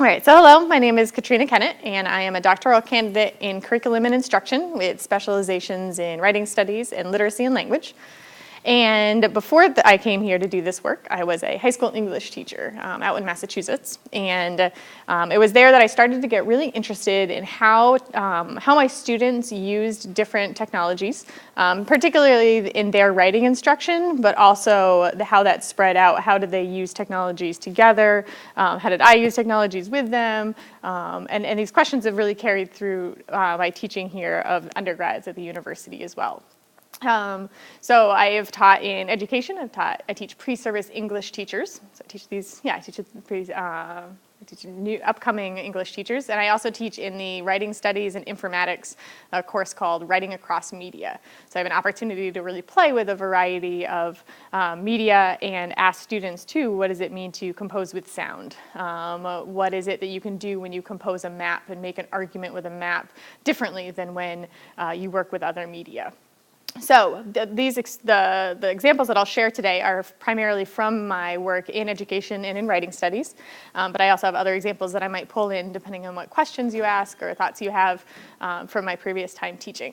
All right, so hello, my name is Katrina Kennett, and I am a doctoral candidate in curriculum and instruction with specializations in writing studies and literacy and language. And before I came here to do this work, I was a high school English teacher out in Massachusetts. And it was there that I started to get really interested in how my students used different technologies, particularly in their writing instruction, but also how that spread out. How did they use technologies together? How did I use technologies with them? And these questions have really carried through my teaching here of undergrads at the university as well. So I have taught in education. I teach pre-service English teachers. So I teach these, I teach new upcoming English teachers, and I also teach in the writing studies and informatics course called Writing Across Media. So I have an opportunity to really play with a variety of media and ask students too, what does it mean to compose with sound? What is it that you can do when you compose a map and make an argument with a map differently than when you work with other media? So the examples that I'll share today are primarily from my work in education and in writing studies, but I also have other examples that I might pull in depending on what questions you ask or thoughts you have from my previous time teaching.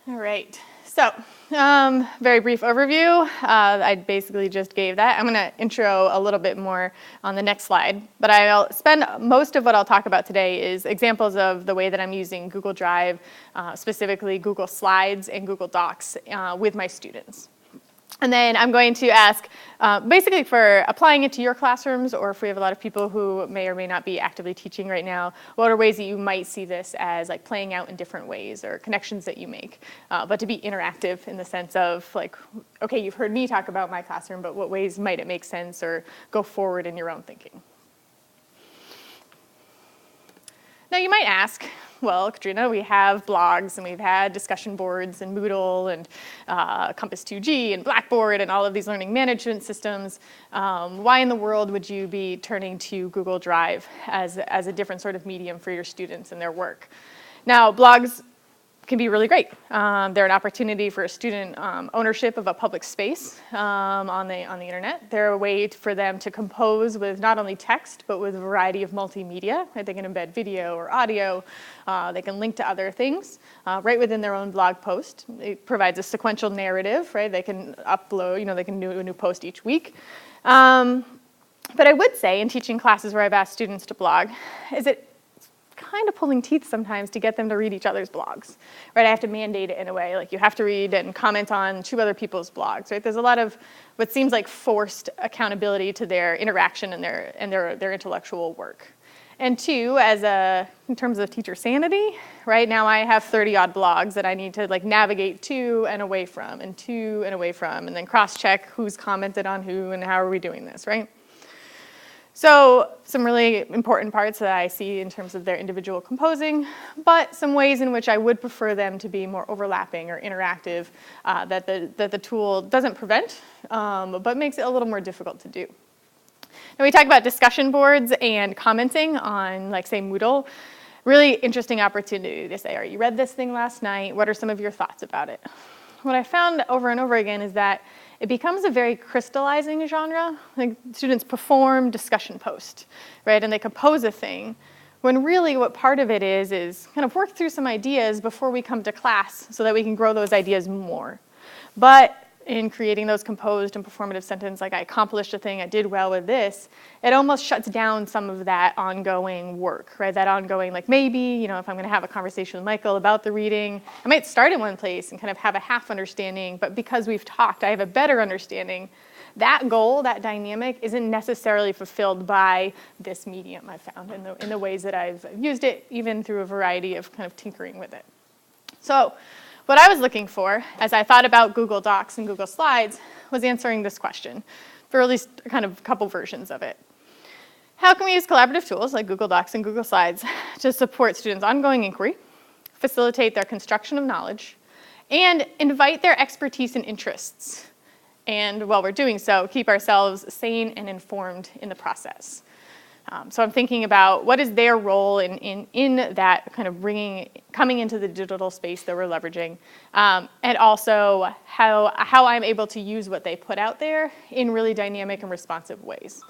All right, so very brief overview. I basically just gave that. I'm going to intro a little bit more on the next slide, but I'll spend most of what I'll talk about today is examples of the way that I'm using Google Drive, specifically Google Slides and Google Docs with my students. And then I'm going to ask, basically for applying it to your classrooms, or if we have a lot of people who may or may not be actively teaching right now, what are ways that you might see this as like playing out in different ways or connections that you make, but to be interactive in the sense of like, okay, you've heard me talk about my classroom, but what ways might it make sense or go forward in your own thinking? Now you might ask, well, Katrina, we have blogs and we've had discussion boards and Moodle and Compass 2G and Blackboard and all of these learning management systems. Why in the world would you be turning to Google Drive as a different sort of medium for your students and their work? Now, blogs can be really great. They're an opportunity for a student ownership of a public space on the internet. They're a way for them to compose with not only text, but with a variety of multimedia. Right? They can embed video or audio. They can link to other things right within their own blog post. It provides a sequential narrative, right? They can upload, they can do a new post each week. But I would say in teaching classes where I've asked students to blog, is it kind of pulling teeth sometimes to get them to read each other's blogs, right? I have to mandate it in a way, like you have to read and comment on 2 other people's blogs, right? There's a lot of what seems like forced accountability to their interaction and their intellectual work. And 2, in terms of teacher sanity, right now I have 30-odd blogs that I need to like navigate to and away from, and to and away from, and then cross-check who's commented on who and how are we doing this, right? So some really important parts that I see in terms of their individual composing, but some ways in which I would prefer them to be more overlapping or interactive that the tool doesn't prevent, but makes it a little more difficult to do. Now we talk about discussion boards and commenting on, like, say, Moodle. Really interesting opportunity to say, all right, you read this thing last night. What are some of your thoughts about it? What I found over and over again is that it becomes a very crystallizing genre. Like students perform discussion post, right? And they compose a thing, when really what part of it is kind of work through some ideas before we come to class so that we can grow those ideas more. But in creating those composed and performative sentences, like I accomplished a thing, I did well with this, it almost shuts down some of that ongoing work, right? That ongoing, like maybe, if I'm gonna have a conversation with Michael about the reading, I might start in one place and kind of have a half understanding, but because we've talked, I have a better understanding. That goal, that dynamic, isn't necessarily fulfilled by this medium I've found in the ways that I've used it, even through a variety of kind of tinkering with it. So, what I was looking for, as I thought about Google Docs and Google Slides, was answering this question, for at least kind of a couple versions of it. How can we use collaborative tools like Google Docs and Google Slides to support students' ongoing inquiry, facilitate their construction of knowledge, and invite their expertise and interests? And while we're doing so, keep ourselves sane and informed in the process. So I'm thinking about what is their role in that kind of coming into the digital space that we're leveraging, and also how I'm able to use what they put out there in really dynamic and responsive ways.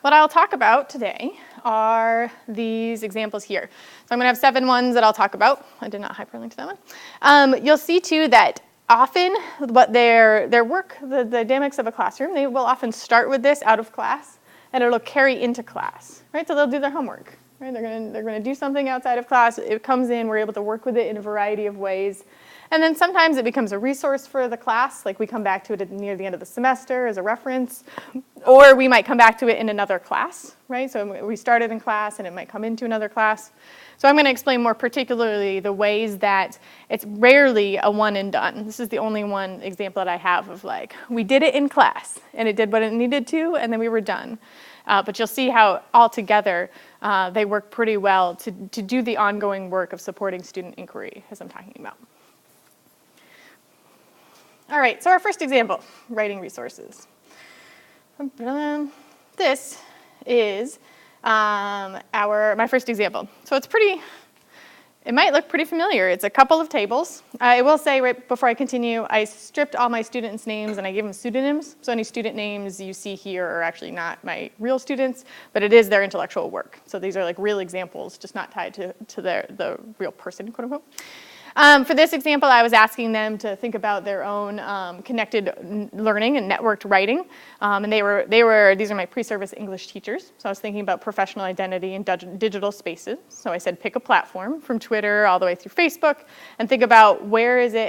what I'll talk about today are these examples here. So I'm going to have 7 ones that I'll talk about. I did not hyperlink to that one. You'll see too that often what their work, the dynamics of a classroom, they will often start with this out of class, and it'll carry into class, right? So they'll do their homework, right? They're going to do something outside of class. It comes in, we're able to work with it in a variety of ways. And then sometimes it becomes a resource for the class, like we come back to it near the end of the semester as a reference, or we might come back to it in another class, right? So we started in class and it might come into another class. So I'm going to explain more particularly the ways that it's rarely a one and done. This is the only one example that I have of like, we did it in class and it did what it needed to and then we were done. But you'll see how all together they work pretty well to do the ongoing work of supporting student inquiry, as I'm talking about. All right, so our first example, writing resources. This is my first example. So it might look pretty familiar. It's a couple of tables. I will say right before I continue, I stripped all my students' names and I gave them pseudonyms. So any student names you see here are actually not my real students, but it is their intellectual work. So these are like real examples, just not tied to the real person, quote unquote. For this example, I was asking them to think about their own connected learning and networked writing. And these are my pre-service English teachers. So I was thinking about professional identity in digital spaces. So I said, pick a platform from Twitter all the way through Facebook and think about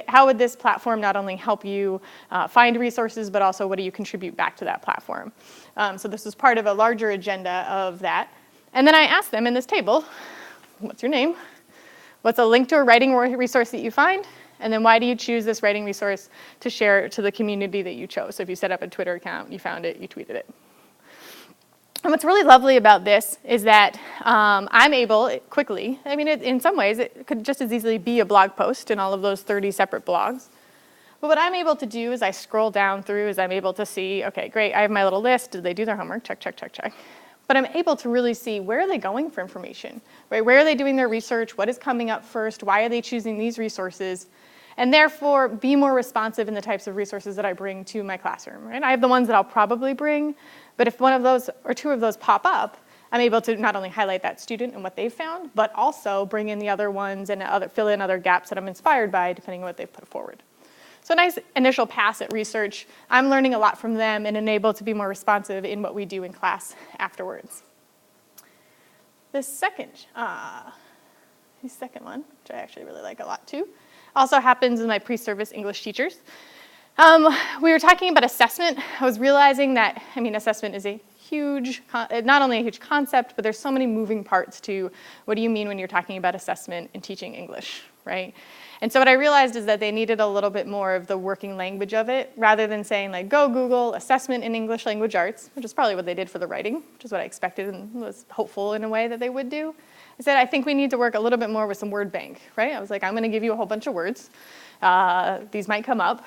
how would this platform not only help you find resources, but also what do you contribute back to that platform? So this was part of a larger agenda of that. And then I asked them in this table, what's your name? What's a link to a writing resource that you find? And then why do you choose this writing resource to share to the community that you chose? So if you set up a Twitter account, you found it, you tweeted it. And what's really lovely about this is that I'm able quickly, in some ways it could just as easily be a blog post in all of those 30 separate blogs. But what I'm able to do is I scroll down through, I'm able to see, okay, great, I have my little list. Did they do their homework? Check, check, check, check. But I'm able to really see where are they going for information, right? Where are they doing their research? What is coming up first? Why are they choosing these resources? And therefore, be more responsive in the types of resources that I bring to my classroom, right? I have the ones that I'll probably bring, but if one of those or 2 of those pop up, I'm able to not only highlight that student and what they've found, but also bring in the other ones and fill in other gaps that I'm inspired by, depending on what they've put forward. So a nice initial pass at research. I'm learning a lot from them and able to be more responsive in what we do in class afterwards. The second one, which I actually really like a lot too, also happens with my pre-service English teachers. We were talking about assessment. I was realizing that, assessment is not only a huge concept, but there's so many moving parts to what do you mean when you're talking about assessment and teaching English, right? And so what I realized is that they needed a little bit more of the working language of it, rather than saying like, go Google assessment in English language arts, which is probably what they did for the writing, which is what I expected and was hopeful in a way that they would do. I said, I think we need to work a little bit more with some word bank, right? I was like, I'm gonna give you a whole bunch of words. These might come up.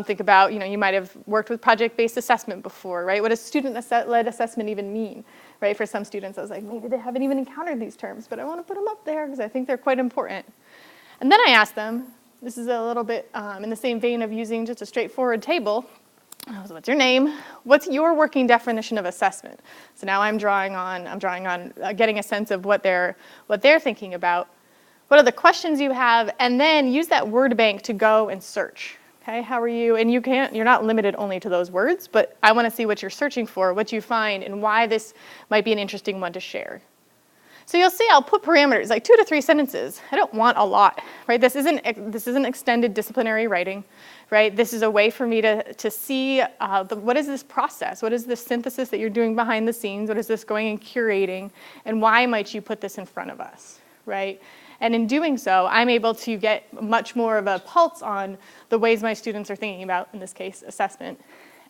Think about, you might have worked with project-based assessment before, right? What does student-led assessment even mean, right? For some students, I was like, maybe they haven't even encountered these terms, but I want to put them up there because I think they're quite important. And then I asked them, this is a little bit in the same vein of using just a straightforward table. What's your name? What's your working definition of assessment? So now I'm drawing on getting a sense of what they're thinking about. What are the questions you have? And then use that word bank to go and search. Okay, how are you? And you're not limited only to those words, but I want to see what you're searching for, what you find, and why this might be an interesting one to share. So you'll see I'll put parameters, like 2 to 3 sentences. I don't want a lot, right? This isn't extended disciplinary writing, right? This is a way for me to see what is this process? What is this synthesis that you're doing behind the scenes? What is this going and curating? And why might you put this in front of us, right? And in doing so, I'm able to get much more of a pulse on the ways my students are thinking about, in this case, assessment.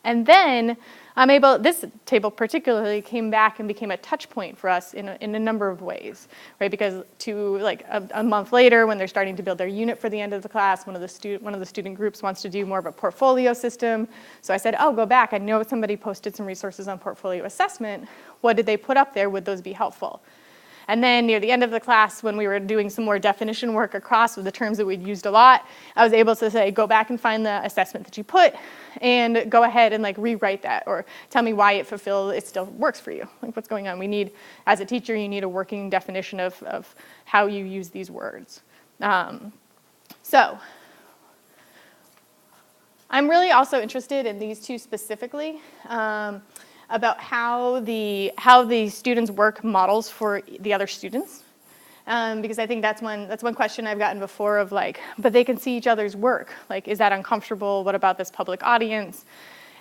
And then this table particularly came back and became a touch point for us in a number of ways, right? Because a month later, when they're starting to build their unit for the end of the class, one of the student groups wants to do more of a portfolio system. So I said, go back. I know somebody posted some resources on portfolio assessment. What did they put up there? Would those be helpful? And then near the end of the class, when we were doing some more definition work across with the terms that we'd used a lot, I was able to say, go back and find the assessment that you put and go ahead and like rewrite that, or tell me why it still works for you. Like, what's going on? We need, as a teacher, you need a working definition of how you use these words. So I'm really also interested in these two specifically, about how the students' work models for the other students. Because I think that's one question I've gotten before of like, but they can see each other's work. Like, is that uncomfortable? What about this public audience?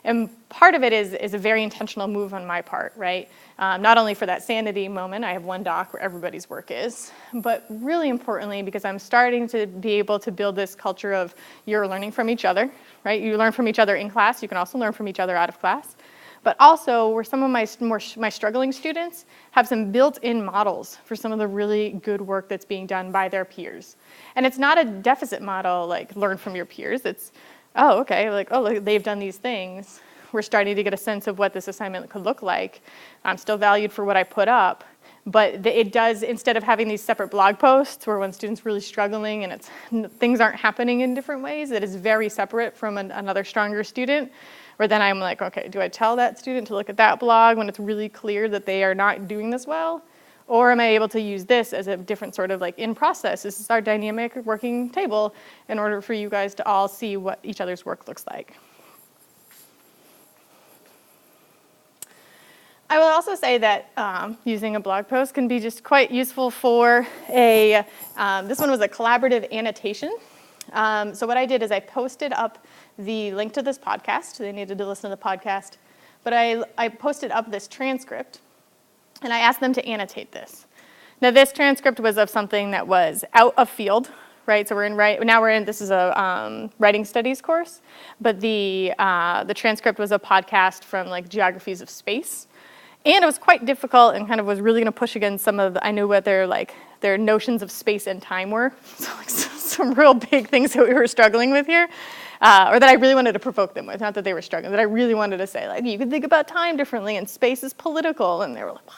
And part of it is a very intentional move on my part, right? Not only for that sanity moment, I have one doc where everybody's work is, but really importantly, because I'm starting to be able to build this culture of you're learning from each other, right? You learn from each other in class, you can also learn from each other out of class. But also, where some of my struggling students have some built-in models for some of the really good work that's being done by their peers. And it's not a deficit model, like learn from your peers. It's, oh, okay, like, oh, look, they've done these things. We're starting to get a sense of what this assignment could look like. I'm still valued for what I put up. But it does, instead of having these separate blog posts where one student's really struggling and things aren't happening in different ways, it is very separate from another stronger student. Where then I'm like, okay, do I tell that student to look at that blog when it's really clear that they are not doing this well? Or am I able to use this as a different sort of like in process? This is our dynamic working table in order for you guys to all see what each other's work looks like. I will also say that using a blog post can be just quite useful for this one was a collaborative annotation. So what I did is I posted up the link to this podcast. They needed to listen to the podcast. But I posted up this transcript, and I asked them to annotate this. Now, this transcript was of something that was out of field, right? So this is a writing studies course, but the transcript was a podcast from like geographies of space. And it was quite difficult and kind of was really going to push against some of I knew what their notions of space and time were. So like some real big things that we were struggling with here, or that I really wanted to provoke them with. Not that they were struggling, that I really wanted to say, like, you can think about time differently and space is political. And they were like, wow.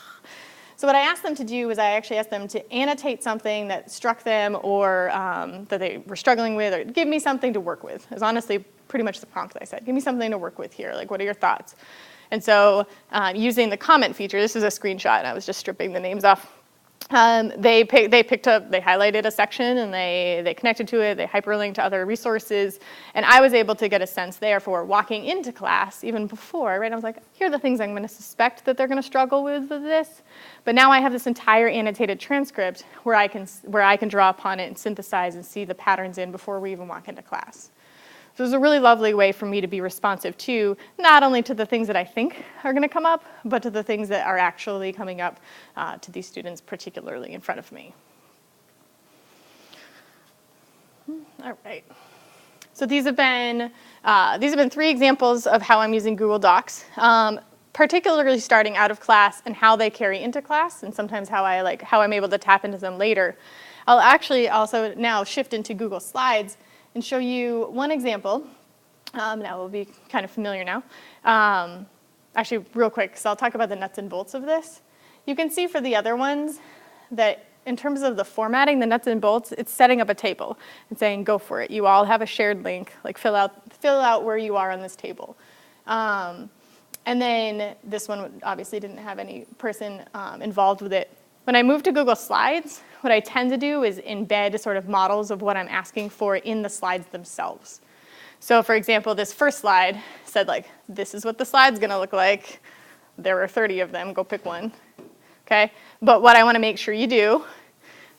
So what I asked them to do was I actually asked them to annotate something that struck them or that they were struggling with, or give me something to work with. It was honestly pretty much the prompt I said. Give me something to work with here. Like, what are your thoughts? And so using the comment feature, this is a screenshot, and I was just stripping the names off. They highlighted a section, and they connected to it, they hyperlinked to other resources, and I was able to get a sense there for walking into class, even before, right? I was like, here are the things I'm going to suspect that they're going to struggle with this, but now I have this entire annotated transcript where I can draw upon it and synthesize and see the patterns in before we even walk into class. So it was a really lovely way for me to be responsive to, not only to the things that I think are going to come up, but to the things that are actually coming up to these students, particularly in front of me. All right. So these have been 3 examples of how I'm using Google Docs, particularly starting out of class and how they carry into class, and sometimes how I'm able to tap into them later. I'll actually also now shift into Google Slides and show you one example. Now we'll be kind of familiar now. Actually, real quick, so I'll talk about the nuts and bolts of this. You can see for the other ones that in terms of the formatting, the nuts and bolts, it's setting up a table and saying, go for it. You all have a shared link, like fill out where you are on this table. And then this one obviously didn't have any person involved with it. When I move to Google Slides, what I tend to do is embed sort of models of what I'm asking for in the slides themselves. So for example, this first slide said like, this is what the slide's gonna look like. There were 30 of them, go pick one, okay? But what I wanna make sure you do,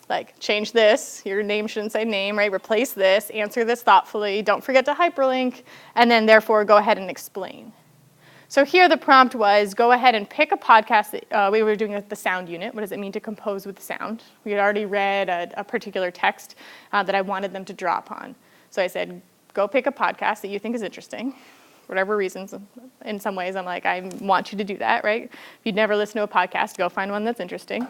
like change this, your name shouldn't say name, right? Replace this, answer this thoughtfully, don't forget to hyperlink, and then therefore go ahead and explain. So here the prompt was, go ahead and pick a podcast that we were doing the sound unit. What does it mean to compose with sound? We had already read a particular text that I wanted them to draw upon. So I said, go pick a podcast that you think is interesting. Whatever reasons, in some ways I'm like, I want you to do that, right? If you'd never listened to a podcast, go find one that's interesting.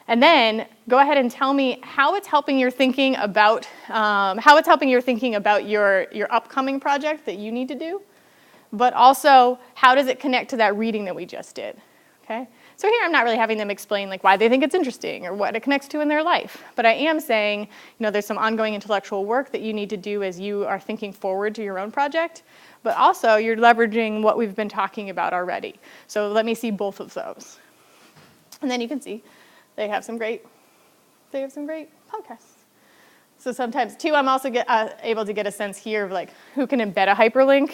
And then go ahead and tell me how it's helping your thinking about your upcoming project that you need to do. But also, how does it connect to that reading that we just did? okay? So here I'm not really having them explain like why they think it's interesting or what it connects to in their life, but I am saying, there's some ongoing intellectual work that you need to do as you are thinking forward to your own project, but also you're leveraging what we've been talking about already. So let me see both of those. And then you can see they have some great podcasts. So sometimes too, I'm also able to get a sense here of like who can embed a hyperlink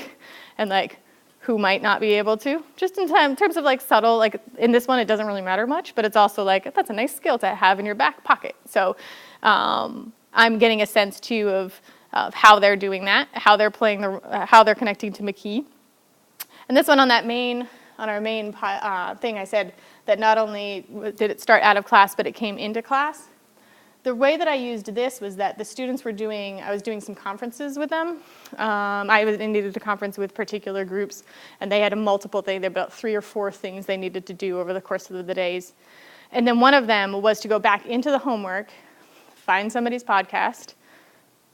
and like who might not be able to, just in terms of like subtle, like in this one it doesn't really matter much, but it's also like that's a nice skill to have in your back pocket. So I'm getting a sense too of how they're doing that, how they're playing how they're connecting to McKee. And this one on our main thing, I said that not only did it start out of class, but it came into class. The way that I used this was that the students I was doing some conferences with them. I needed a conference with particular groups, and they had multiple things, about 3 or 4 things they needed to do over the course of the days. And then one of them was to go back into the homework, find somebody's podcast,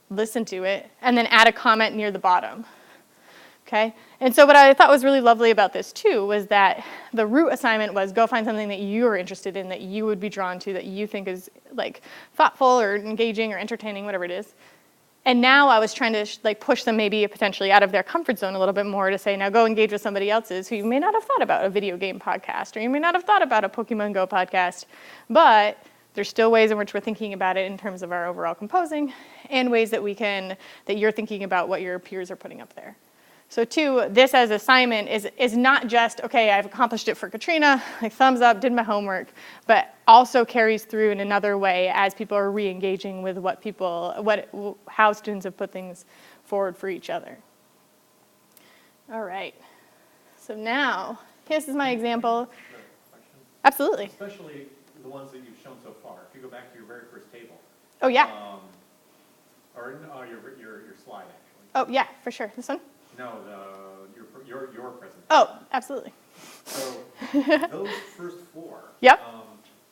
listen to it, and then add a comment near the bottom. Okay? And so what I thought was really lovely about this too was that the root assignment was go find something that you are interested in, that you would be drawn to, that you think is like thoughtful or engaging or entertaining, whatever it is. And now I was trying to push them maybe potentially out of their comfort zone a little bit more to say, now go engage with somebody else's who you may not have thought about a video game podcast, or you may not have thought about a Pokemon Go podcast, but there's still ways in which we're thinking about it in terms of our overall composing, and ways that that you're thinking about what your peers are putting up there. So too, this as assignment is not just, okay, I've accomplished it for Katrina, like thumbs up, did my homework, but also carries through in another way as people are re-engaging with how students have put things forward for each other. All right, so now, this is my example. Absolutely. Especially the ones that you've shown so far. If you go back to your very first table. Oh, yeah. Or your slide, actually. Oh, yeah, for sure. This one? No, your presentation. Oh, absolutely. So those first 4. Yep.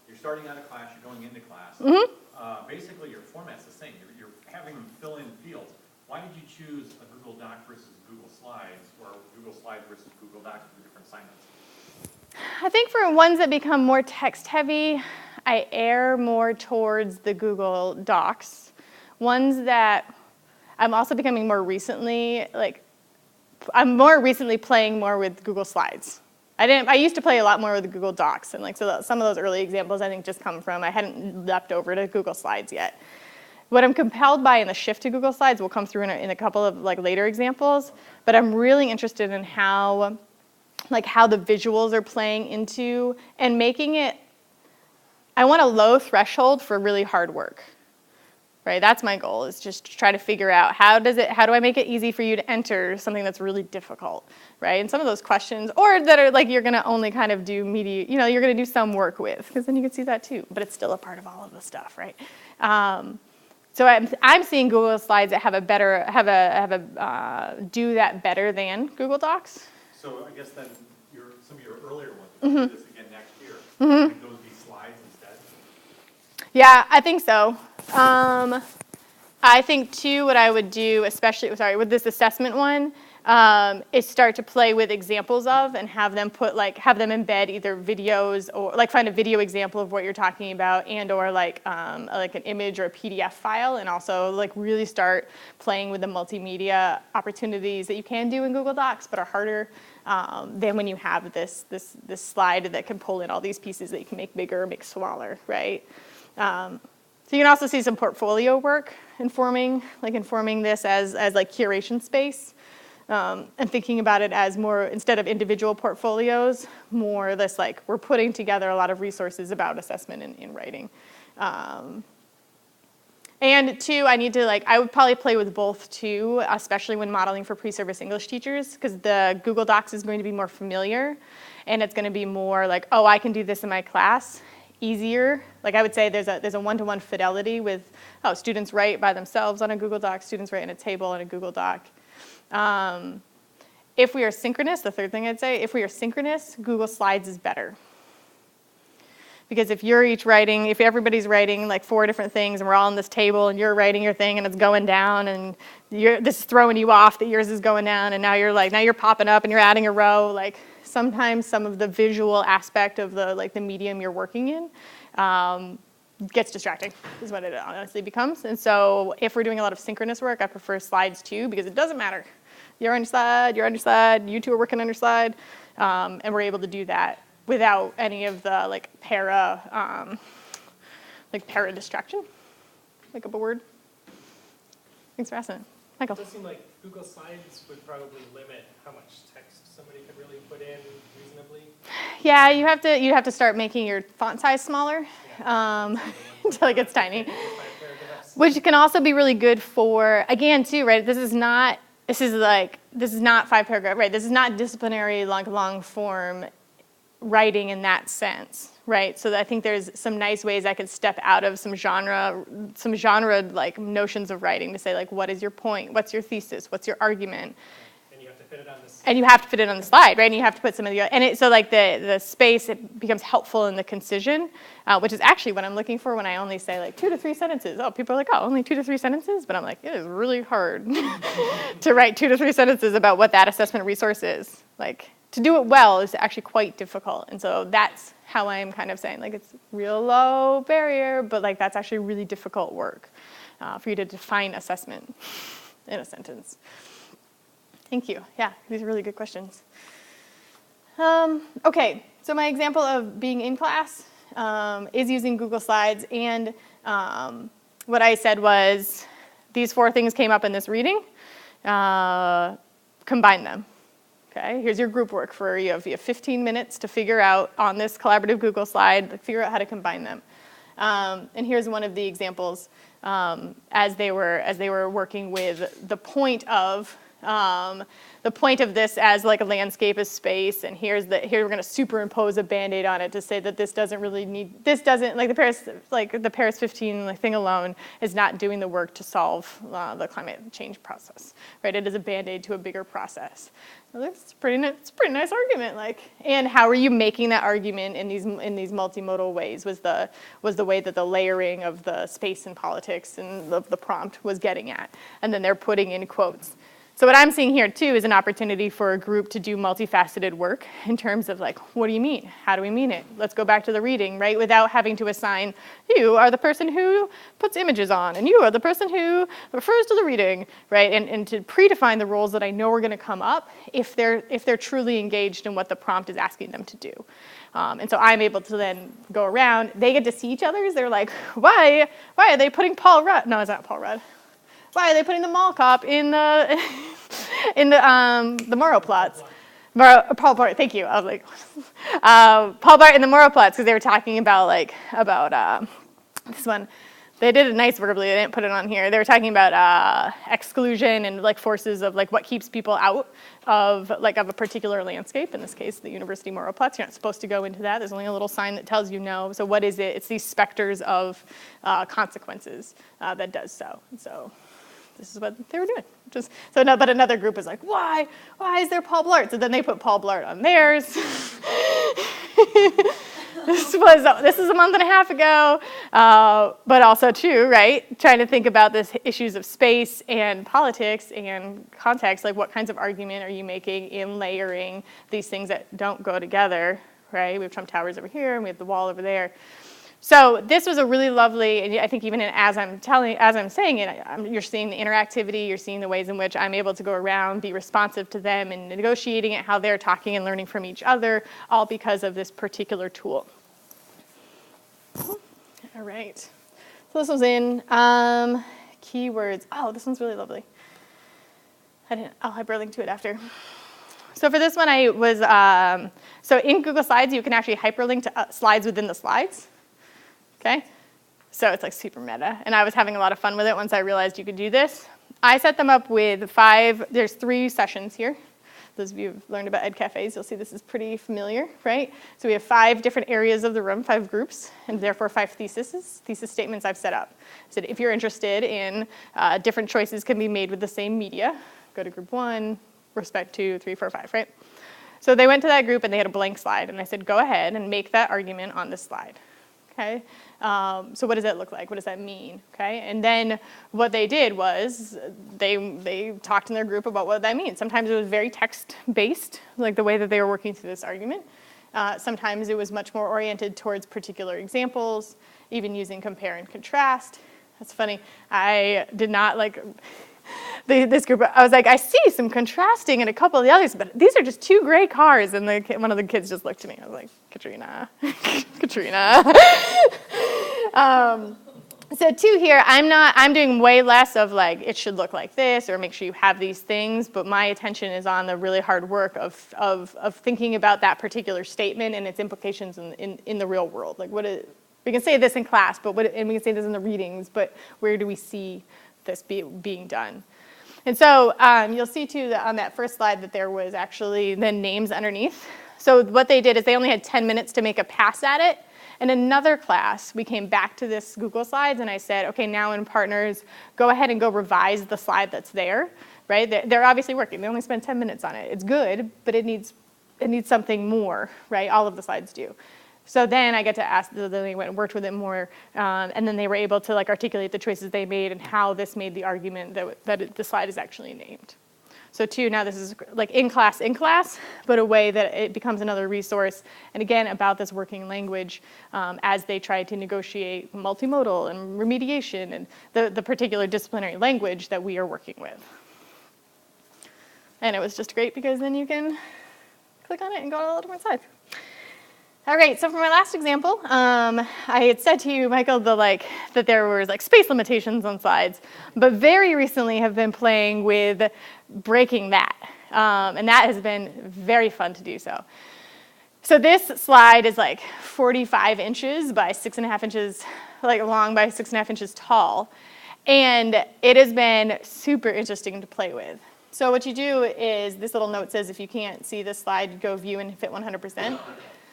You're starting out of class, you're going into class. Mm-hmm. Basically, your format's the same. You're having them fill in fields. Why did you choose a Google Doc versus Google Slides, or Google Slides versus Google Docs for different assignments? I think for ones that become more text-heavy, I err more towards the Google Docs. Ones that I'm also becoming more recently, I'm more recently playing more with Google Slides. I used to play a lot more with Google Docs, and so some of those early examples I think just come from, I hadn't leapt over to Google Slides yet. What I'm compelled by in the shift to Google Slides will come through in a couple of later examples, but I'm really interested in how the visuals are playing into and making it, I want a low threshold for really hard work. Right, that's my goal, is just to try to figure out how do I make it easy for you to enter something that's really difficult, right? And some of those questions, or that are you're going to only kind of do you're going to do some work with, because then you can see that too, but it's still a part of all of the stuff, right? So I'm seeing Google Slides that do that better than Google Docs. So I guess then some of your earlier ones, if you do this again next year, would those be slides instead? Yeah, I think so. I think too, what I would do, especially with this assessment one, is start to play with examples of and have them embed either videos or find a video example of what you're talking about, and or an image or a PDF file, and also really start playing with the multimedia opportunities that you can do in Google Docs, but are harder than when you have this slide that can pull in all these pieces that you can make bigger or make smaller, right? So you can also see some portfolio work informing this as curation space, and thinking about it as more, instead of individual portfolios, more this we're putting together a lot of resources about assessment in writing. And two, I would probably play with both too, especially when modeling for pre-service English teachers, because the Google Docs is going to be more familiar, and it's going to be more oh, I can do this in my class. Easier. I would say there's a one-to-one fidelity with students write by themselves on a Google Doc, students write in a table on a Google Doc. If we are synchronous, the third thing I'd say, if we are synchronous, Google Slides is better. Because if everybody's writing 4 different things and we're all on this table and you're writing your thing and it's going down and this is throwing you off that yours is going down, and now you're popping up and you're adding a row, sometimes some of the visual aspect of the medium you're working in gets distracting, is what it honestly becomes. And so if we're doing a lot of synchronous work, I prefer slides too, because it doesn't matter. You're on your slide, you two are working on your slide, and we're able to do that without any of the para distraction. Make up a word. Thanks for asking. Michael. It does seem like Google Slides would probably limit how much text somebody could really put in reasonably. Yeah, you have to start making your font size smaller until it gets tiny, which can also be really good for, again, too, right? This is not 5 paragraph, right? This is not disciplinary long form writing in that sense, right? So I think there's some nice ways I could step out of some genre like notions of writing to say, like, what is your point? What's your thesis? What's your argument? And you have to fit it on the slide. And you have to fit it on the slide, right? And you have to put some of the, so like the space, it becomes helpful in the concision, which is actually what I'm looking for when I only say like 2 to 3 sentences. Oh, people are like, oh, only 2 to 3 sentences? But I'm like, it is really hard to write 2 to 3 sentences about what that assessment resource is. Like, to do it well is actually quite difficult. And so that's how I'm kind of saying, like, it's real low barrier, but like that's actually really difficult work for you to define assessment in a sentence. Thank you. Yeah, these are really good questions. Okay, so my example of being in class is using Google Slides, and what I said was these 4 things came up in this reading. Combine them. Okay, here's your group work for you have 15 minutes to figure out on this collaborative Google slide, figure out how to combine them. And here's one of the examples as they were working with the point of this as like a landscape as space, and here we're going to superimpose a Band-Aid on it to say that this doesn't like the Paris 15 thing alone is not doing the work to solve the climate change process, right? It is a Band-Aid to a bigger process. So it's a pretty nice argument, like, and how are you making that argument in these multimodal ways was the way that the layering of the space and politics and the prompt was getting at, and then they're putting in quotes. So what I'm seeing here, too, is an opportunity for a group to do multifaceted work in terms of, like, what do you mean? How do we mean it? Let's go back to the reading, right? Without having to assign, you are the person who puts images on, and you are the person who refers to the reading, right? And to predefine the roles that I know are going to come up if they're truly engaged in what the prompt is asking them to do. And so I'm able to then go around. They get to see each other. They're like, why are they putting Paul Rudd? No, it's not Paul Rudd. Why are they putting the mall cop in the Morrow plots? Paul Blart, thank you. I was like, Paul Blart in the Morrow plots, because they were talking about this one. They did it nice verbally. They didn't put it on here. They were talking about exclusion and like forces of like what keeps people out of a particular landscape. In this case, the University Morrow plots. You're not supposed to go into that. There's only a little sign that tells you no. So what is it? It's these specters of consequences that does so. And so this is what they were doing. But another group was like, why is there Paul Blart? So then they put Paul Blart on theirs. This is a month and a half ago, but also too, right? Trying to think about this issues of space and politics and context, like what kinds of argument are you making in layering these things that don't go together, right? We have Trump Towers over here, and we have the wall over there. So this was a really lovely, and I think even as I'm saying it, you're seeing the interactivity, you're seeing the ways in which I'm able to go around, be responsive to them, and negotiating it, how they're talking and learning from each other, all because of this particular tool. All right. So this was in keywords. Oh, this one's really lovely. I'll hyperlink to it after. So for this one, I was, so in Google Slides, you can actually hyperlink to slides within the slides. Okay, so it's like super meta, and I was having a lot of fun with it once I realized you could do this. I set them up with there's 3 sessions here. Those of you who've learned about ed cafes, you'll see this is pretty familiar, right? So we have 5 different areas of the room, 5 groups, and therefore 5 thesis statements I've set up. So if you're interested in different choices can be made with the same media, go to group 1, respect 2, 3, 4, 5, right? So they went to that group and they had a blank slide, and I said, go ahead and make that argument on this slide. Okay, so what does that look like? What does that mean? Okay, and then what they did was they talked in their group about what that means. Sometimes it was very text-based, like the way that they were working through this argument. Sometimes it was much more oriented towards particular examples, even using compare and contrast. That's funny. I did not like this group. I was like, I see some contrasting in a couple of the others, but these are just 2 gray cars. And one of the kids just looked at me. I was like, Katrina, Katrina. So 2 here, I'm doing way less of like, it should look like this, or make sure you have these things, but my attention is on the really hard work of thinking about that particular statement and its implications in the real world. Like we can say this in class, and we can say this in the readings, but where do we see this being done? And so you'll see too that on that first slide that there was actually then names underneath. So what they did is they only had 10 minutes to make a pass at it. In another class, we came back to this Google Slides, and I said, okay, now in partners, go ahead and go revise the slide that's there, right? They're obviously working. They only spent 10 minutes on it. It's good, but it needs something more, right? All of the slides do. So then I get to ask, then they went and worked with it more, and then they were able to like articulate the choices they made and how this made the argument that the slide is actually named. So 2, now this is like in class, but a way that it becomes another resource, and again, about this working language as they try to negotiate multimodal and remediation and the particular disciplinary language that we are working with. And it was just great because then you can click on it and go to all the different slides. All right, so for my last example, I had said to you, Michael, that there was like space limitations on slides, but very recently have been playing with breaking that, and that has been very fun to do so. So this slide is like 45 inches by 6.5 inches, like long by 6.5 inches tall, and it has been super interesting to play with. So what you do is, this little note says if you can't see this slide, go view and fit 100%.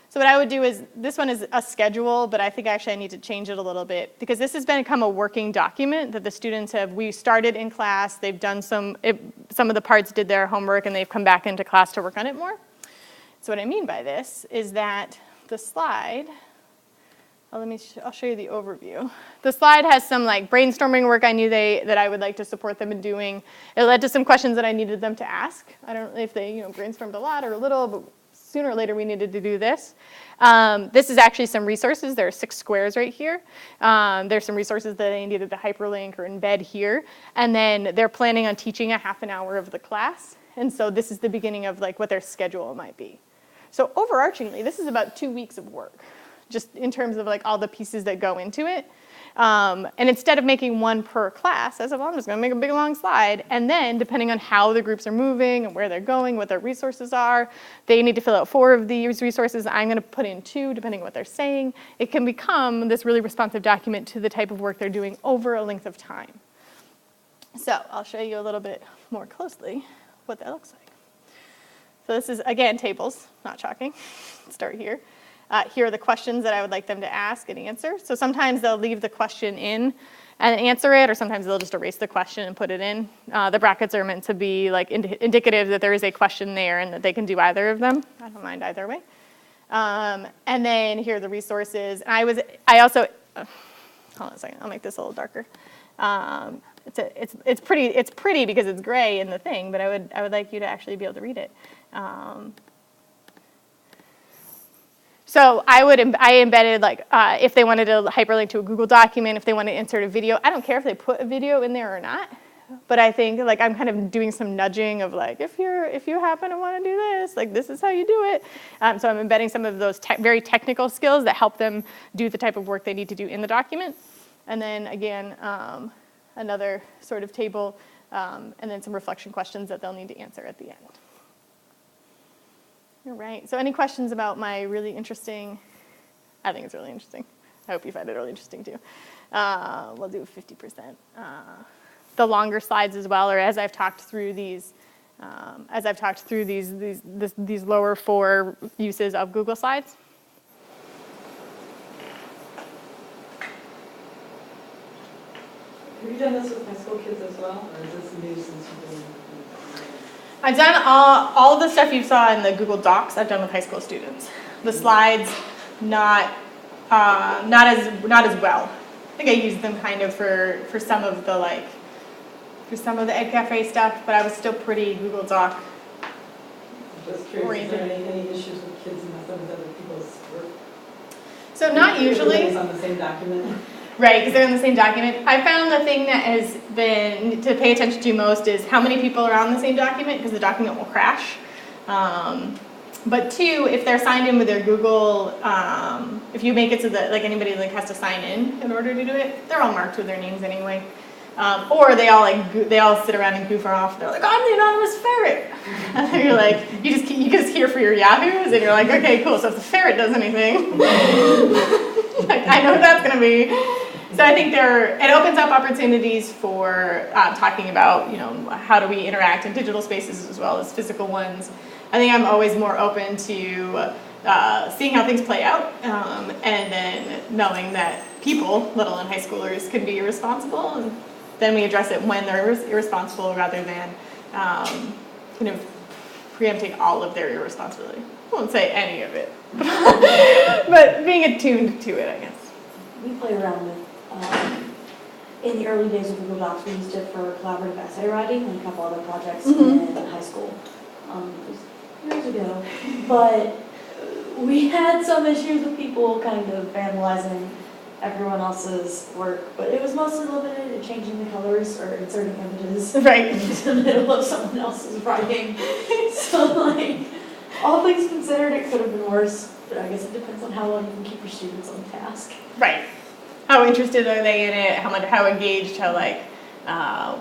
So what I would do is, this one is a schedule, but I think actually I need to change it a little bit because this has become a working document that the students we started in class, they've done some of the parts did their homework and they've come back into class to work on it more. So what I mean by this is that the slide, I'll show you the overview. The slide has some like brainstorming work I knew that I would like to support them in doing. It led to some questions that I needed them to ask. I don't know if they brainstormed a lot or a little, but sooner or later we needed to do this. This is actually some resources. There are 6 squares right here. There's some resources that they needed to hyperlink or embed here. And then they're planning on teaching a half an hour of the class. And so this is the beginning of like what their schedule might be. So overarchingly, this is about 2 weeks of work, just in terms of like all the pieces that go into it. And instead of making one per class, I said, well, I'm just going to make a big long slide. And then depending on how the groups are moving and where they're going, what their resources are, they need to fill out 4 of these resources. I'm going to put in 2, depending on what they're saying. It can become this really responsive document to the type of work they're doing over a length of time. So I'll show you a little bit more closely what that looks like. So this is, again, tables, not chalking. Start here. Here are the questions that I would like them to ask and answer. So sometimes they'll leave the question in and answer it, or sometimes they'll just erase the question and put it in. The brackets are meant to be like indicative that there is a question there and that they can do either of them. I don't mind either way. And then here are the resources. And I also, hold on a second, I'll make this a little darker. It's pretty because it's gray in the thing, but I would like you to actually be able to read it. So I embedded like if they wanted to hyperlink to a Google document, if they want to insert a video. I don't care if they put a video in there or not, but I think like I'm kind of doing some nudging of like if you happen to want to do this, like this is how you do it. So I'm embedding some of those very technical skills that help them do the type of work they need to do in the document. And then again, another sort of table, and then some reflection questions that they'll need to answer at the end. All right, so any questions about my really interesting, I think it's really interesting. I hope you find it really interesting too. We'll do 50%. The longer slides as well, or as I've talked through these, these lower 4 uses of Google Slides. Have you done this with high school kids as well, or is this new since you've been? I've done all of the stuff you saw in the Google Docs, I've done with high school students. The slides, not not as well. I think I used them kind of for some of the for some of the Ed Cafe stuff, but I was still pretty Google Doc. Just curious, is Oriented. there any issues with kids messing with other people's work? So not usually. Everybody's on the same document? Right, because they're in the same document. I found the thing that has been to pay attention to most is how many people are on the same document, because the document will crash. But two, if they're signed in with their Google, if you make it so that anybody has to sign in order to do it, they're all marked with their names anyway. Or they all sit around and goof off. They're like, I'm the anonymous ferret. And then you're like, you just hear for your Yahoos, and you're like, okay, cool. So if the ferret does anything, I know who that's going to be. So I think it opens up opportunities for talking about, how do we interact in digital spaces as well as physical ones. I think I'm always more open to seeing how things play out, and then knowing that people, let alone high schoolers, can be irresponsible, and then we address it when they're irresponsible rather than kind of preempting all of their irresponsibility. I won't say any of it, but being attuned to it, I guess. We play around with, in the early days of Google Docs, we used it for collaborative essay writing and a couple other projects in high school. It was years ago. But we had some issues with people kind of vandalizing everyone else's work, but it was mostly limited to changing the colors or inserting images Right. into the middle of someone else's writing. So, all things considered, it could have been worse, but I guess it depends on how long you can keep your students on task. Right. How interested are they in it? How engaged?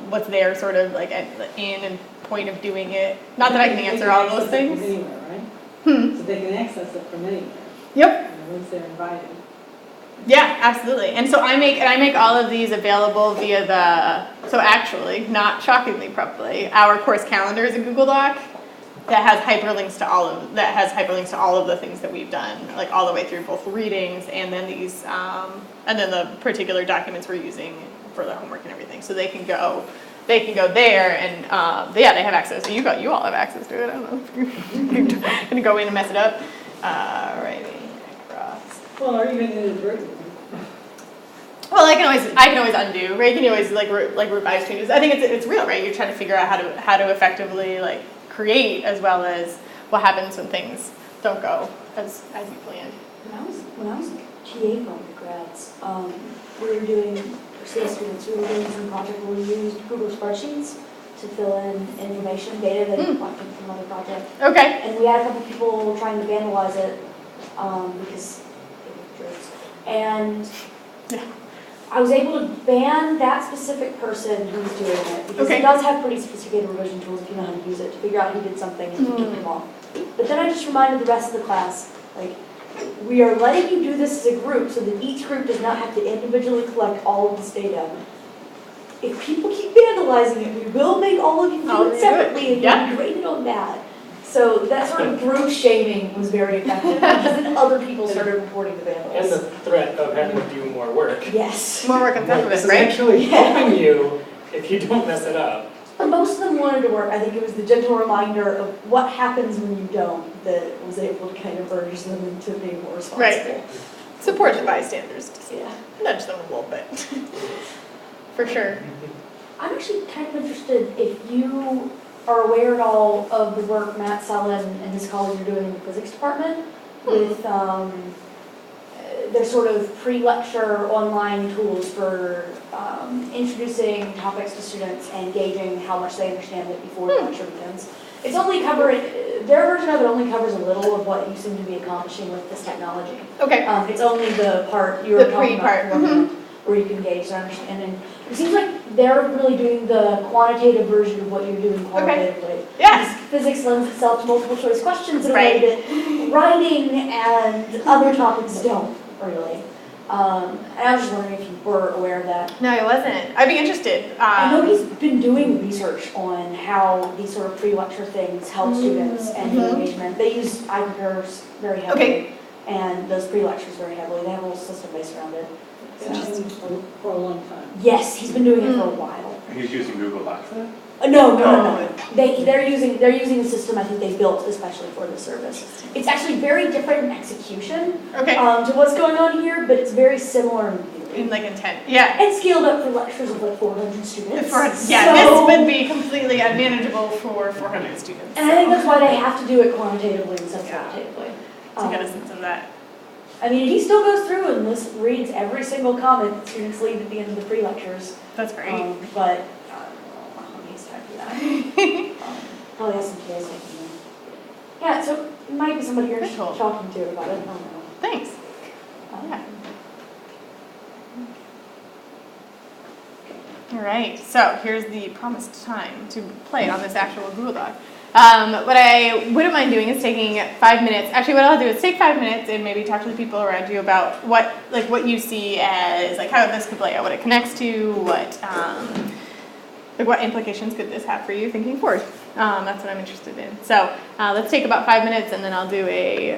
What's their sort of in and point of doing it? Not that I can answer all those things. They can access it from anywhere, right? So they can access it from anywhere. Yep. Once they're invited. Yeah, absolutely. And so I make all of these available via so actually, not shockingly probably, our course calendar is a Google Doc that has hyperlinks to all of the things that we've done, all the way through both readings and then these and then the particular documents we're using for the homework and everything. So they can go there and they have access. So you all have access to it. I don't know if you're gonna go in and mess it up. Writing across. Well, or even inadvertently. Well, I can always undo, right? You can always revise changes. I think it's real, right? You're trying to figure out how to effectively create, as well as what happens when things don't go as you planned. When I was a TA for undergrads, we were doing, for CS students, we were doing some project where we used Google spreadsheets to fill in information, data that you collected from another project. Okay. And we had a couple people trying to vandalize it because they were jerks. And I was able to ban that specific person who was doing it, because it does have pretty sophisticated revision tools if you know how to use it to figure out who did something and to keep them off. But then I just reminded the rest of the class, we are letting you do this as a group so that each group does not have to individually collect all of this data. If people keep vandalizing it, we will make all of you do it separately and you'll be graded on that. So that sort of group shaming was very effective, because then other people started reporting the vandals. And the threat of having to do more work. Yes. More work on top of This it, is right? actually helping you if you don't mess it up. But most of them wanted to work. I think it was the gentle reminder of what happens when you don't that was able to kind of urge them into being more responsible. Right. Support the bystanders. Just Yeah. nudge them a little bit. For sure. I'm actually kind of interested if you are aware at all of the work Matt Sullen and his colleagues are doing in the physics department with their sort of pre-lecture online tools for introducing topics to students and gauging how much they understand it before the lecture begins. It's only covering, their version of it only covers a little of what you seem to be accomplishing with this technology. Okay. It's only the part you were The talking pre-part. about where you can gauge their understanding. It seems like they're really doing the quantitative version of what you're doing qualitatively. Yeah. Because physics lends itself to multiple choice questions in a Right. way that writing and other topics don't really. And I was just wondering if you were aware of that. No, I wasn't. I'd be interested. I know he's been doing research on how these sort of pre-lecture things help students and the engagement. They use iPrepares very heavily. Okay. and those pre-lectures very heavily. They have a whole system based around it. Been using it for a long time. Yes, he's been doing it for a while. He's using Google Docs for that? No. They're using a system I think they built especially for this service. It's actually very different in execution Okay. to what's going on here, but it's very similar in theory. In like intent. Yeah. And scaled up for lectures of like 400 students. Yeah, So- this would be completely unmanageable for 400 students. And I think that's why they have to do it quantitatively instead of qualitatively. To get a sense of that. I mean, he still goes through and reads every single comment that students leave at the end of the pre-lectures. That's great. But I don't know how he has time for that. Probably has some kids like me. Yeah, so it might be somebody you're Cool. talking to about it. I don't know. Thanks. Yeah. All right, so here's the promised time to play on this actual Google Doc. What I wouldn't mind doing is taking 5 minutes. Actually, what I'll do is take 5 minutes and maybe talk to the people around you about what you see as like how this could play out, what it connects to, what implications could this have for you thinking forward. That's what I'm interested in. So let's take about 5 minutes, and then I'll do a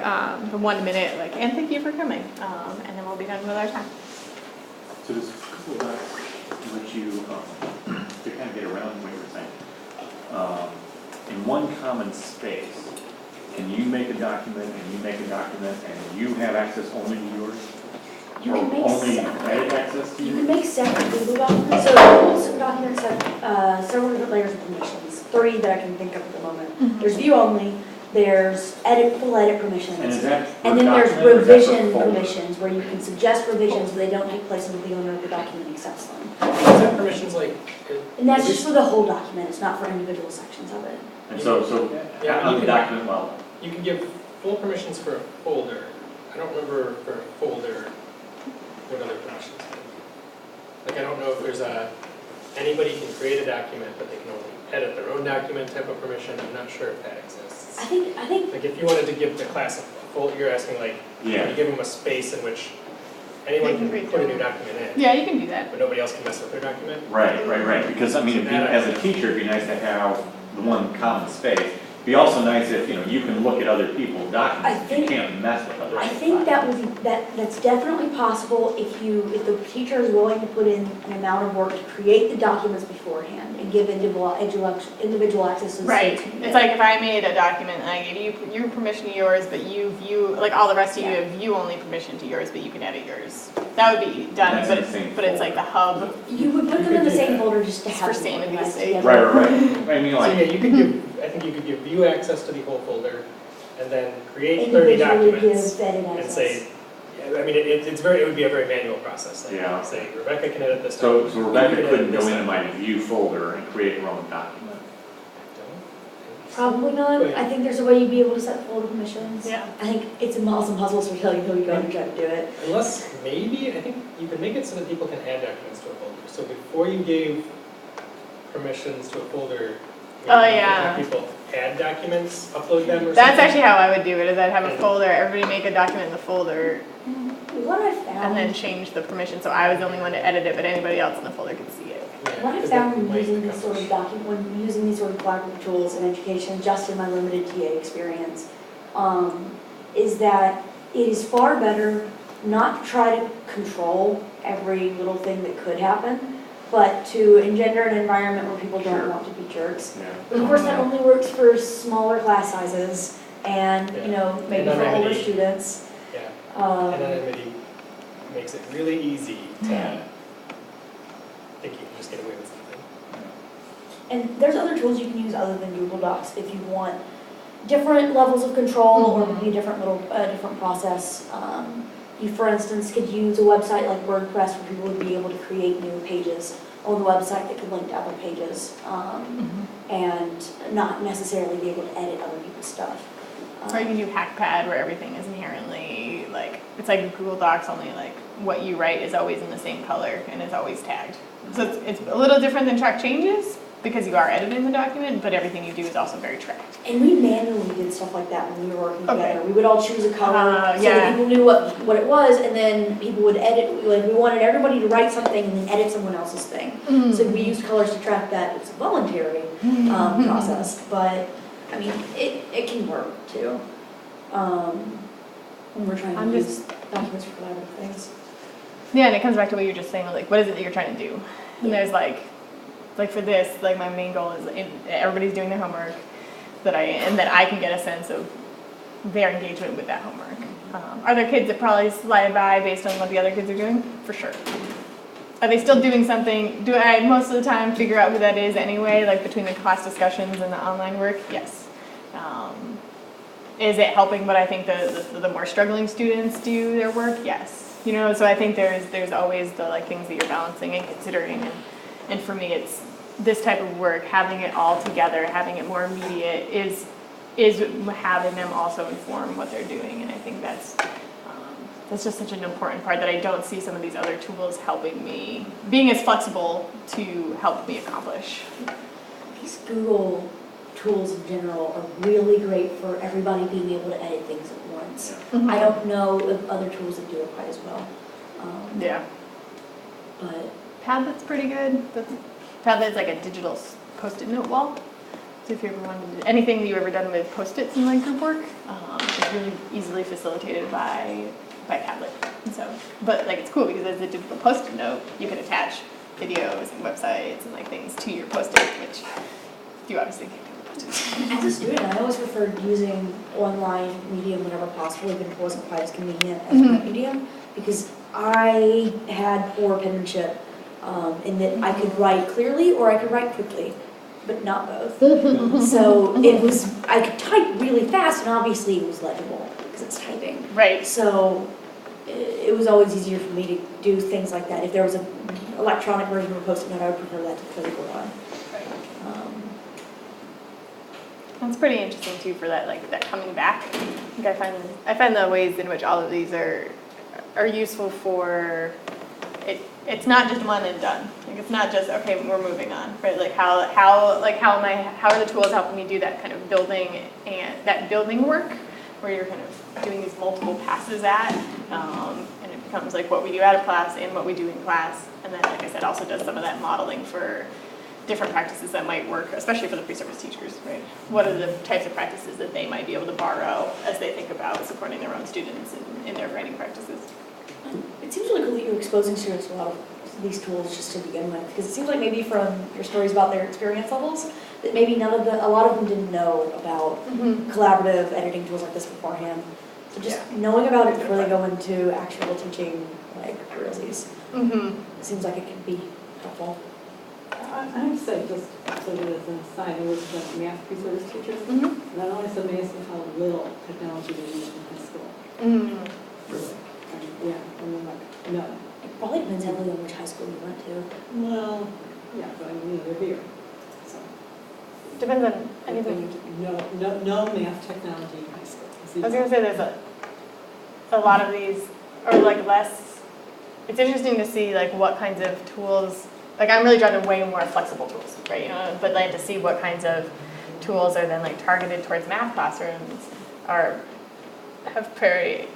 1 minute and thank you for coming, and then we'll be done with our time. So does Google Docs let you, to kind of get around what you were saying, in one common space, can you make a document and you make a document and you have access only to yours? You Or can make only separate. edit access to You yours? can make separate Google documents. So some documents have several different layers of permissions. 3 that I can think of at the moment. There's view only. There's full edit permissions. And is that for And then there's document or is that for revision folder? permissions, where you can suggest revisions, but they don't take place until the owner of the document accepts them. Is that permissions like? And that's just for the whole document, it's not for individual sections of it. And so Yeah, on you the can- document level, You can give full permissions for a folder. I don't remember for a folder what other permissions. Like, I don't know if there's anybody can create a document, but they can only edit their own document type of permission. I'm not sure if that exists. I think, Like, if you wanted to give the class a folder, you're asking like, yeah. you give them a space in which They anyone can can read put a their new own. document in, Yeah, you can do that. but nobody else can mess with their document. Right. Because, I mean, it'd be, as a teacher, it'd be nice to have the one common space. It'd be also nice if, you can look at other people's documents, but you can't mess with other I people's think documents. that's definitely possible if the teacher is willing to put in an amount of work to create the documents beforehand and give individual access to the Right. students. It's like if I made a document and I gave you permission to yours, but you view, all the rest of you have view-only permission to yours, but you can edit yours. That would be done, That's but in the same it's like the hub. You would put them in the same folder just to Just have for them sanity organized sake. together. Right. I mean, So like, yeah, you could give, I think you could give view access to the whole folder and then create 30 Individually documents give edit and access. say, yeah, I mean, it would be a very manual process. Like, Yeah. say, Rebecca can edit this so document. Rebecca you can couldn't edit go this into my document. view folder and create her own document. Probably not. Right. I think there's a way you'd be able to set folder permissions. Yeah. I think it's awesome puzzles for telling who you go and try to do it. Unless, maybe, I think you can make it so that people can add documents to a folder. So before you gave permissions to a folder, you Oh, could yeah. have people add documents, upload them or something. That's actually how I would do it, is I'd have a folder, everybody make a document in the folder, What I found. and then change the permission, so I was the only one to edit it, but anybody else in the folder could see it. Yeah, What I 'cause found that when might using these sort of accomplish- when using these sort of collaborative tools in education, just in my limited TA experience, is that it is far better not to try to control every little thing that could happen, but to engender an environment where people don't Sure. want to be jerks. Yeah. But of course, that only works for smaller class sizes and, Yeah. maybe for older Anonymity. students. Yeah, Um, anonymity makes it really easy to Yeah. think you can just get away with something. And there's other tools you can use other than Google Docs if you want different levels of control or maybe a different process. You, for instance, could use a website like WordPress where people would be able to create new pages on the website that could link to other pages and not necessarily be able to edit other people's stuff. Or you can do HackPad where everything is inherently, it's like Google Docs, only what you write is always in the same color and is always tagged. So it's a little different than track changes because you are editing the document, but everything you do is also very tracked. And we manually did stuff like that when we were working Okay. together. We would all choose a color so yeah. that people knew what it was, and then people would edit. Like, we wanted everybody to write something and then edit someone else's thing. So we used colors to track that. It's a voluntary process, but I mean, it can work too. when we're trying I'm to just- use documents for collaborative things. Yeah, and it comes back to what you were just saying, like, what is it that you're trying to do? And Yeah. there's like for this, like my main goal is everybody's doing their homework, and that I can get a sense of their engagement with that homework. Are there kids that probably slide by based on what the other kids are doing? For sure. Are they still doing something? Do I most of the time figure out who that is anyway, like between the class discussions and the online work? Yes. Is it helping what I think the more struggling students do their work? Yes. You know, so I think there's always the like things that you're balancing and considering, and for me it's this type of work, having it all together, having it more immediate is having them also inform what they're doing, and I think that's just such an important part that I don't see some of these other tools helping me, being as flexible to help me accomplish. These Google tools in general are really great for everybody being able to edit things at once. Mhm. I don't know of other tools that do it quite as well. Yeah. But Padlet's pretty good. Padlet's like a digital post-it note wall. So if you ever wanted to, anything that you've ever done with post-its in like group work, it's really easily facilitated by Padlet. And so, but like it's cool because as a digital post-it note, you can attach videos and websites and like things to your post-it, which you obviously can't do with post-its. as a student, I always preferred using online medium whenever possible, even if it wasn't quite as convenient as print medium, because I had poor penmanship in that I could write clearly or I could write quickly, but not both. So it was, I could type really fast and obviously it was legible because it's typing. Right. So it was always easier for me to do things like that. If there was an electronic version of a post-it note, I would prefer that to the physical one. That's pretty interesting too for that, like that coming back. Like I find the ways in which all of these are useful for it. It's not just one and done. Like it's not just okay, we're moving on, right? Like how are the tools helping me do that kind of building and that building work where you're kind of doing these multiple passes at, and it becomes like what we do out of class and what we do in class, and then like I said, also does some of that modeling for different practices that might work, especially for the pre-service teachers, right? What are the types of practices that they might be able to borrow as they think about supporting their own students in their writing practices? It seems really cool that you're exposing students to a lot of these tools just to begin with, because it seems like maybe from your stories about their experience levels, that maybe a lot of them didn't know about collaborative editing tools like this beforehand. So just knowing about it before they go into actual teaching, like realsies, it seems like it could be helpful. I would say, just sort of as an aside, I was a math pre-service teacher, and I'm always amazed at how little technology they use in high school. Really. Yeah, I mean, like, no. It probably depends heavily on which high school you went to. Well, yeah, but I mean, they're here, so. Depends on anything. No math technology in high school. I was gonna say there's a lot of these are like less. It's interesting to see like what kinds of tools. Like I'm really drawn to way more flexible tools, right? You know, but like to see what kinds of tools are then like targeted towards math classrooms have very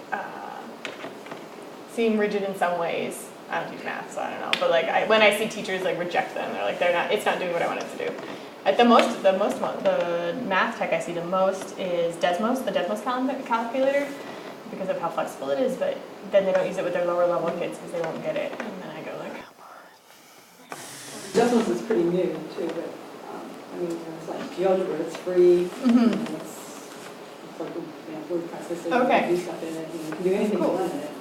seem rigid in some ways. I don't teach math, so I don't know. But like when I see teachers like reject them, they're like it's not doing what I want it to do. At the math tech I see the most is Desmos, the Desmos calculator, because of how flexible it is. But then they don't use it with their lower level kids because they won't get it. And then I go like. Desmos is pretty new too, but I mean, it's like GeoGebra, it's free, and it's like a word processor, you can do stuff in it, you can do anything you want in it.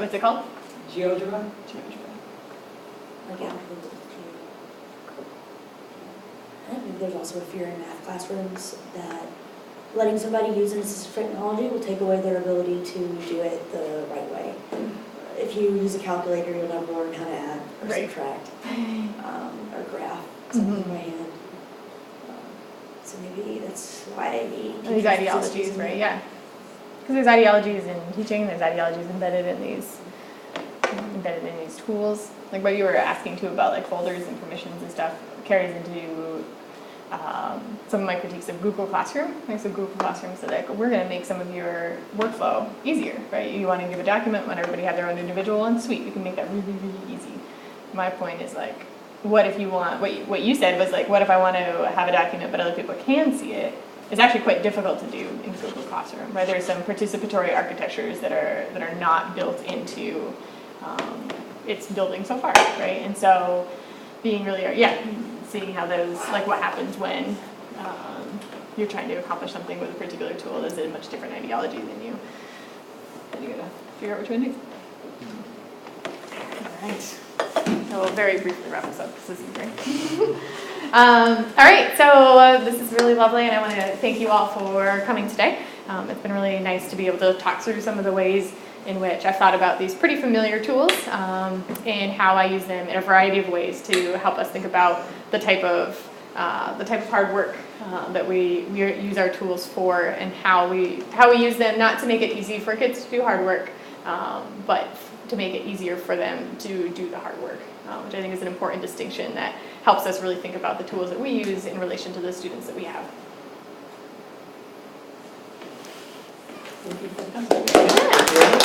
What's it called? GeoGebra? Like, yeah. I think there's also a fear in math classrooms that letting somebody use an assistive technology will take away their ability to do it the right way. If you use a calculator, you'll never learn how to add or subtract or graph something by hand. So maybe that's why These ideologies, right? Yeah. Because there's ideologies in teaching, there's ideologies embedded in these tools. Like what you were asking too about like folders and permissions and stuff carries into some of my critiques of Google Classroom. Like so Google Classroom said like we're going to make some of your workflow easier, right? You want to give a document, want everybody have their own individual one, sweet, we can make that really, really easy. My point is like, what if you want, what you said was like, what if I want to have a document but other people can see it? is actually quite difficult to do in Google Classroom, right? There's some participatory architectures that are not built into its building so far, right? And so being really, seeing how those, like what happens when you're trying to accomplish something with a particular tool is a much different ideology than you gotta figure out which one to do. All right. I will very briefly wrap this up because this is great. All right, so this is really lovely, and I want to thank you all for coming today. It's been really nice to be able to talk through some of the ways in which I've thought about these pretty familiar tools and how I use them in a variety of ways to help us think about the type of hard work that we use our tools for, and how we use them not to make it easy for kids to do hard work, but to make it easier for them to do the hard work, which I think is an important distinction that helps us really think about the tools that we use in relation to the students that we have. Thank you for coming.